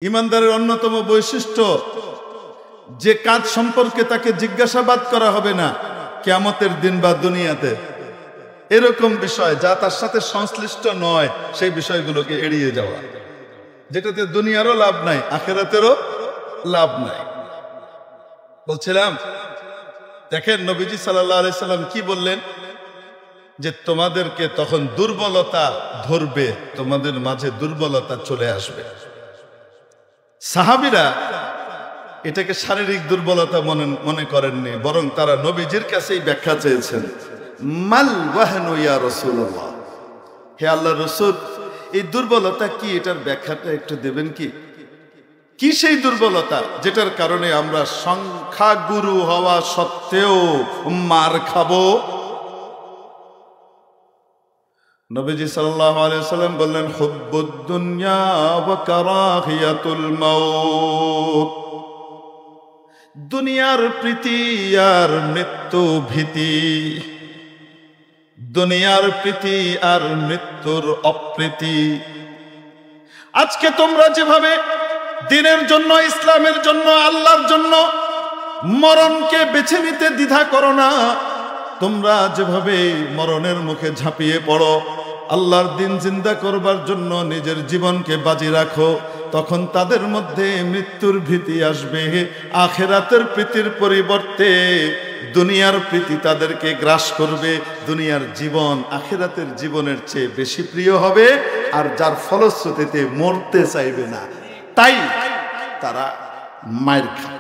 ইমানদারের অন্যতম বৈশিষ্ট্য যে কাজ সম্পর্কে তাকে জিজ্ঞাসাবাদ করা হবে না কিয়ামতের দিন বা দুনিয়াতে, এরকম বিষয় যা তার সাথে সংশ্লিষ্ট নয় সেই বিষয়গুলোকে এড়িয়ে যাওয়া, যেটাতে দুনিয়ারও লাভ নাই আখিরাতেরও লাভ নাই। বলছিলাম, দেখেন নবীজি সাল্লাল্লাহু আলাইহি সাল্লাম কি বললেন, যে তোমাদেরকে তখন দুর্বলতা ধরবে, তোমাদের মাঝে দুর্বলতা চলে আসবে। সাহাবীরা এটাকে শারীরিক দুর্বলতা মনে করেননি, বরং তারা নবীজির কাছেই ব্যাখ্যা চেয়েছেন। মাল ওয়াহনু ইয়া রাসূলুল্লাহ, হে আল্লাহর রাসূল, এই দুর্বলতা কি, এটার ব্যাখ্যাটা একটু দেবেন কি? কি সেই দুর্বলতা যেটার কারণে আমরা সংখ্যাগুরু হওয়া সত্ত্বেও মার খাবো? নবীজি সাল্লাল্লাহু আলাইহি ওয়াসাল্লাম বললেন, হুব্বুদ দুনিয়া ওয়া কারাহিয়াতুল মাউত, দুনিয়ার প্রীতি আর মৃত্যু ভীতি, দুনিয়ার প্রীতি আর মৃত্যুর অপ্রীতি। আজকে তোমরা যেভাবে দ্বীনের জন্য, ইসলামের জন্য, আল্লাহর জন্য মরণকে বেছে নিতে দ্বিধা করো না, তোমরা যেভাবে মরণের মুখে ঝাঁপিয়ে পড়ো, আল্লাহর দ্বীন জিন্দা করবার জন্য নিজের জীবনকে বাজি রাখো, তখন তাদের মধ্যে মৃত্যুর ভীতি আসবে। আখিরাতের প্রীতির পরিবর্তে দুনিয়ার প্রীতি তাদেরকে গ্রাস করবে। দুনিয়ার জীবন আখিরাতের জীবনের চেয়ে বেশি প্রিয় হবে, আর যার ফলশ্রুতিতে মরতে চাইবে না, তাই তারা মায়ের খাবে।